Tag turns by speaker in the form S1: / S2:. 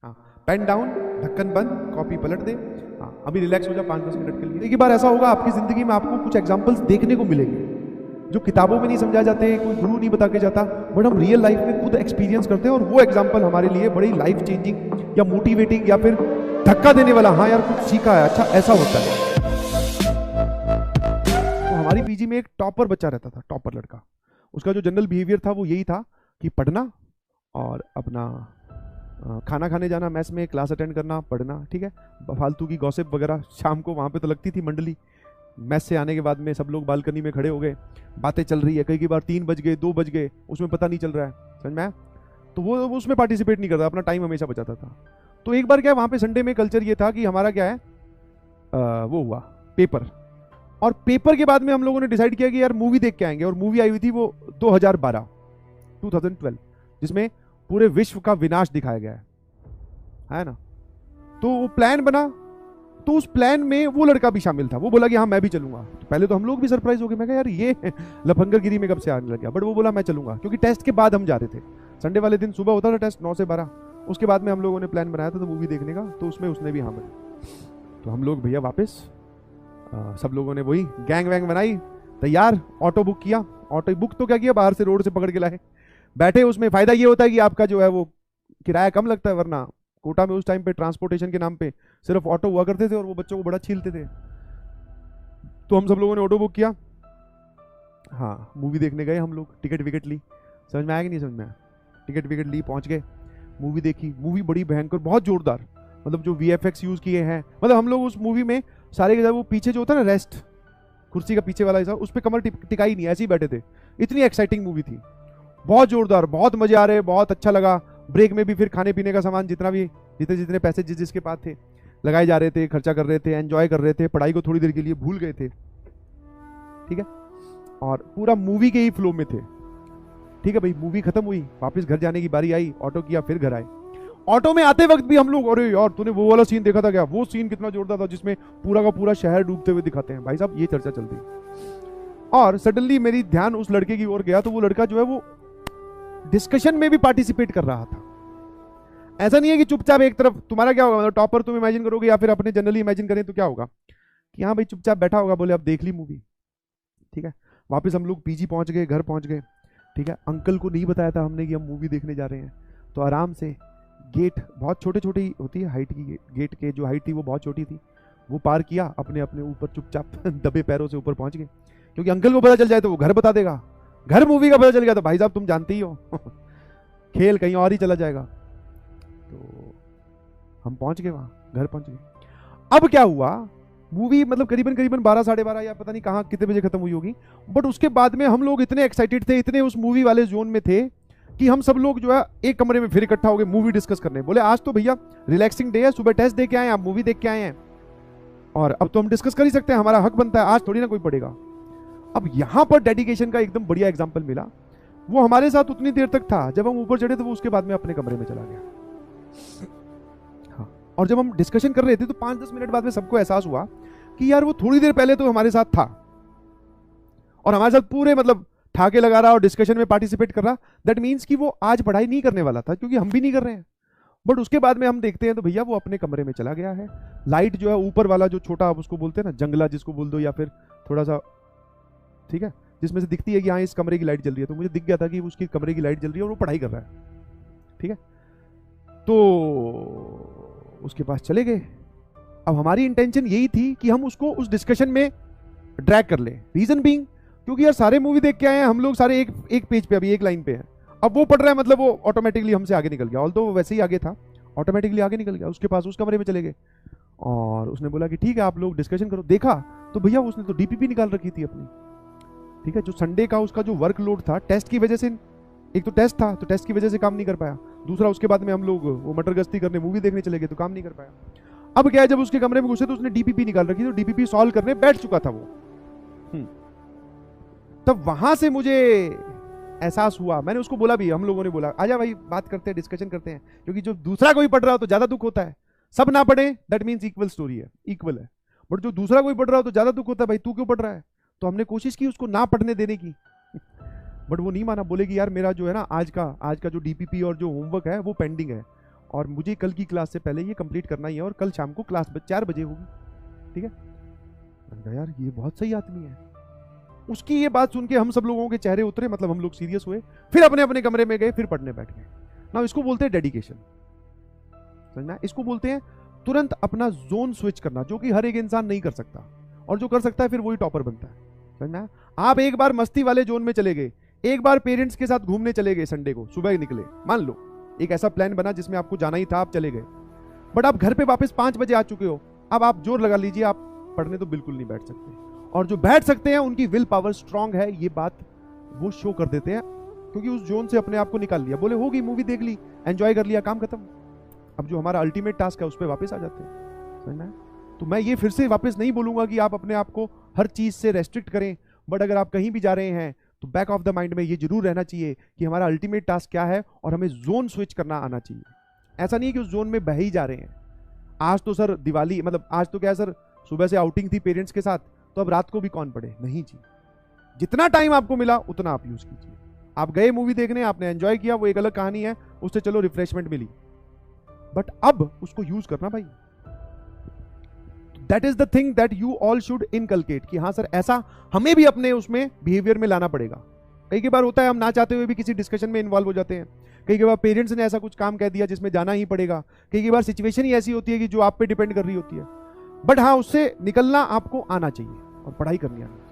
S1: हाँ, pen down, ढक्कन बंद, कॉपी पलट दे। हाँ, अभी रिलैक्स हो जा 5-10 मिनट के लिए। एक बार ऐसा होगा आपकी जिंदगी में, आपको कुछ एग्जांपल्स देखने को मिलेंगे जो किताबों में नहीं समझा जाते, कोई गुरु नहीं बता के जाता, बट हम रियल लाइफ में खुद एक्सपीरियंस करते हैं और वो एग्जाम्पल हमारे लिए बड़ी लाइफ चेंजिंग या मोटिवेटिंग या फिर धक्का देने वाला, हाँ यार कुछ सीखा है, अच्छा ऐसा होता है। तो हमारी पीजी में एक टॉपर बच्चा रहता था, टॉपर लड़का। उसका जो जनरल बिहेवियर था वो यही था कि पढ़ना और अपना खाना खाने जाना, मैस में क्लास अटेंड करना, पढ़ना, ठीक है। फालतू की गॉसिप वगैरह शाम को वहाँ पे तो लगती थी मंडली। मैस से आने के बाद में सब लोग बालकनी में खड़े हो गए, बातें चल रही है, कई बार 3 बज गए, 2 बज गए, उसमें पता नहीं चल रहा है, समझ में आया? तो वो उसमें पार्टिसिपेट नहीं करता, अपना टाइम हमेशा बचाता था। तो एक बार क्या, वहाँ पे संडे में कल्चर ये था कि हमारा क्या है, वो हुआ पेपर, और पेपर के बाद में हम लोगों ने डिसाइड किया कि यार मूवी देख के आएंगे। और मूवी आई हुई थी वो 2012 जिसमें पूरे विश्व का विनाश दिखाया गया है ना। तो वो प्लान बना, तो उस प्लान में वो लड़का भी शामिल था। वो बोला कि हाँ मैं भी चलूंगा। तो पहले तो हम लोग भी सरप्राइज हो गए, मैं कहा यार ये लफंगरगिरी में कब से आने लग गया, बट वो बोला मैं चलूंगा, क्योंकि टेस्ट के बाद हम जा रहे थे। संडे वाले दिन सुबह होता था टेस्ट 9 से 12, उसके बाद में हम लोगों ने प्लान बनाया था तो मूवी देखने का, तो उसमें उसने भी हाँ बोली। तो हम लोग भैया वापस सब लोगों ने वही गैंग वैंग बनाई, तैयार, ऑटो बुक किया। ऑटो बुक तो क्या किया, बाहर से रोड से पकड़ के लाए, बैठे। उसमें फायदा ये होता है कि आपका जो है वो किराया कम लगता है, वरना कोटा में उस टाइम पे ट्रांसपोर्टेशन के नाम पे सिर्फ ऑटो हुआ करते थे और वो बच्चों को बड़ा छीलते थे। तो हम सब लोगों ने ऑटो बुक किया, हाँ मूवी देखने गए हम लोग। टिकट विकेट ली, समझ में आया कि नहीं समझ में आया? टिकट विकेट ली, पहुंच गए, मूवी देखी। मूवी बड़ी भयंकर, बहुत जोरदार, मतलब जो VFX यूज किए हैं, मतलब हम लोग उस मूवी में सारे के सारे वो पीछे जो होता है ना रेस्ट, कुर्सी का पीछे वाला हिस्सा, उस पर कमर टिकाई नहीं, ऐसे ही बैठे थे। इतनी एक्साइटिंग मूवी थी, बहुत जोरदार, बहुत मजे आ रहे, बहुत अच्छा लगा। ब्रेक में भी फिर खाने पीने का सामान जितना भी, जितने जितने पैसे जिसके पास थे लगाए जा रहे थे, खर्चा कर रहे थे, एंजॉय कर रहे थे, पढ़ाई को थोड़ी देर के लिए भूल गए थे, ठीक है। और पूरा मूवी के ही फ्लो में थे, ठीक है भाई। मूवी खत्म हुई, वापस घर जाने की बारी आई, ऑटो किया, फिर घर आए। ऑटो में आते वक्त भी हम लोग, अरे यार तूने वो वाला सीन देखा था क्या, वो सीन कितना जोरदार था जिसमें पूरा का पूरा शहर डूबते हुए दिखाते हैं, भाई साहब ये चर्चा चल रही। और सडनली मेरी ध्यान उस लड़के की ओर गया, तो वो लड़का जो है वो डिस्कशन में भी पार्टिसिपेट कर रहा था। ऐसा नहीं है कि चुपचाप एक तरफ। तुम्हारा क्या होगा, मतलब टॉपर तुम इमेजिन करोगे या फिर अपने जनरली इमेजिन करें तो क्या होगा कि हाँ भाई चुपचाप बैठा होगा, बोले अब देख ली मूवी, ठीक है। वापस हम लोग पीजी पहुंच गए, घर पहुंच गए, ठीक है। अंकल को नहीं बताया था हमने कि हम मूवी देखने जा रहे हैं, तो आराम से गेट बहुत छोटे छोटे होती है हाइट की, गेट के जो हाइट थी वो बहुत छोटी थी, वो पार किया, अपने अपने ऊपर चुपचाप दबे पैरों से ऊपर पहुंच गए, क्योंकि अंकल को पता चल जाए तो वो घर बता देगा। घर मूवी का पता चल गया तो भाई साहब तुम जानते ही हो खेल कहीं और ही चला जाएगा। तो हम पहुंच गए वहां, घर पहुंच गए। अब क्या हुआ, मूवी मतलब करीबन 12 साढ़े 12 या पता नहीं कहाँ कितने बजे खत्म हुई होगी, बट उसके बाद में हम लोग इतने एक्साइटेड थे, इतने उस मूवी वाले जोन में थे कि हम सब लोग जो है एक कमरे में फिर इकट्ठा हो गए मूवी डिस्कस करने। बोले आज तो भैया रिलैक्सिंग डे है, सुबह टेस्ट दे के आए, आप मूवी देख के आए हैं, और अब तो हम डिस्कस कर ही सकते हैं, हमारा हक बनता है, आज थोड़ी ना कोई पड़ेगा। अब यहां पर डेडिकेशन का एकदम बढ़िया एग्जांपल मिला। वो हमारे साथ उतनी देर तक था, जब हम ऊपर चढ़े तो वो उसके बाद में अपने कमरे में चला गया। हाँ, और जब हम डिस्कशन कर रहे थे तो 5-10 मिनट बाद में सबको एहसास हुआ कि यार वो थोड़ी देर पहले तो हमारे साथ था और हमारे साथ पूरे मतलब ठाके लगा रहा और डिस्कशन में पार्टिसिपेट कर रहा। दैट मीन्स कि वो आज पढ़ाई नहीं करने वाला था, क्योंकि हम भी नहीं कर रहे हैं। बट उसके बाद में हम देखते हैं तो भैया वो अपने कमरे में चला गया है। लाइट जो है ऊपर वाला जो छोटा, आप उसको बोलते हैं ना जंगला जिसको बोल दो, या फिर थोड़ा सा, ठीक है, जिसमें से दिखती है कि हाँ इस कमरे की लाइट जल रही है, तो मुझे दिख गया था कि उसकी कमरे की लाइट जल रही है और वो पढ़ाई कर रहा है, ठीक है। तो उसके पास चले गए। अब हमारी इंटेंशन यही थी कि हम उसको उस डिस्कशन में ड्रैग कर ले। रीजन बीइंग, क्योंकि यार सारे मूवी देख के आए हैं हम लोग, सारे एक पेज पे, अभी एक लाइन पे है। अब वो पढ़ रहा है, मतलब वो ऑटोमेटिकली हमसे आगे निकल गया, ऑल्दो वो वैसे ही आगे था, ऑटोमेटिकली आगे निकल गया, उसके पास उस कमरे में चले गए। और उसने बोला कि ठीक है आप लोग डिस्कशन करो। देखा तो भैया उसने तो DPP निकाल रखी थी अपनी, ठीक है। जो संडे का उसका जो वर्कलोड था टेस्ट की वजह से, एक तो टेस्ट था तो टेस्ट की वजह से काम नहीं कर पाया, दूसरा उसके बाद में हम लोग वो मटर गश्ती करने मूवी देखने चले गए तो काम नहीं कर पाया। अब क्या है, जब उसके कमरे में घुसे तो उसने DPP निकाल रखी, तो DPP सॉल्व करने बैठ चुका था वो। तब वहां से मुझे एहसास हुआ, मैंने उसको बोला भी, हम लोगों ने बोला आजा भाई बात करते हैं, डिस्कशन करते हैं, क्योंकि जो दूसरा कोई पढ़ रहा हो तो ज्यादा दुख होता है। सब ना पढ़े दैट मीन्स इक्वल स्टोरी है, इक्वल है, बट जो दूसरा कोई पढ़ रहा हो तो ज्यादा दुख होता है, भाई तू क्यों पढ़ रहा है। तो हमने कोशिश की उसको ना पढ़ने देने की, बट वो नहीं माना। बोले कि यार मेरा जो है ना आज का जो DPP और जो होमवर्क है वो पेंडिंग है, और मुझे कल की क्लास से पहले ये कंप्लीट करना ही है, और कल शाम को क्लास 4 बजे होगी, ठीक है। मैंने कहा यार ये बहुत सही आदमी है। उसकी ये बात सुन के हम सब लोगों के चेहरे उतरे, मतलब हम लोग सीरियस हुए, फिर अपने अपने कमरे में गए, फिर पढ़ने बैठ गए ना। इसको बोलते हैं डेडिकेशन, समझना। इसको बोलते हैं तुरंत अपना जोन स्विच करना, जो कि हर एक इंसान नहीं कर सकता, और जो कर सकता है फिर वही टॉपर बनता है, समझना। आप एक बार मस्ती वाले जोन में चले गए, एक बार पेरेंट्स के साथ घूमने चले गए, संडे को सुबह निकले, मान लो एक ऐसा प्लान बना जिसमें आपको जाना ही था, आप चले गए, बट आप घर पे वापस 5 बजे आ चुके हो। अब आप जोर लगा लीजिए, आप पढ़ने तो बिल्कुल नहीं बैठ सकते, और जो बैठ सकते हैं उनकी विल पावर स्ट्रांग है, ये बात वो शो कर देते हैं, क्योंकि उस जोन से अपने आप को निकाल लिया, बोले होगी, मूवी देख ली, एंजॉय कर लिया, काम खत्म। अब जो हमारा अल्टीमेट टास्क है उस पर वापस आ जाते हैं, समझना है। तो मैं ये फिर से वापस नहीं बोलूंगा कि आप अपने आप को हर चीज से रेस्ट्रिक्ट करें, बट अगर आप कहीं भी जा रहे हैं तो बैक ऑफ द माइंड में ये जरूर रहना चाहिए कि हमारा अल्टीमेट टास्क क्या है, और हमें जोन स्विच करना आना चाहिए। ऐसा नहीं है कि उस जोन में बह ही जा रहे हैं। आज तो सर दिवाली, मतलब आज तो क्या है सर, सुबह से आउटिंग थी पेरेंट्स के साथ, तो अब रात को भी कौन पढ़े, नहीं जी। जितना टाइम आपको मिला उतना आप यूज कीजिए। आप गए मूवी देखने, आपने एंजॉय किया, वो एक अलग कहानी है, उससे चलो रिफ्रेशमेंट मिली, बट अब उसको यूज करना भाई। That is the thing that you all should inculcate, कि हाँ सर ऐसा हमें भी अपने उसमें बिहेवियर में लाना पड़ेगा। कई बार होता है हम ना चाहते हुए भी किसी डिस्कशन में इन्वॉल्व हो जाते हैं, कई बार पेरेंट्स ने ऐसा कुछ काम कह दिया जिसमें जाना ही पड़ेगा, कई बार सिचुएशन ही ऐसी होती है कि जो आप पे डिपेंड कर रही होती है, बट हाँ उससे निकलना आपको आना चाहिए और पढ़ाई करनी आनी चाहिए।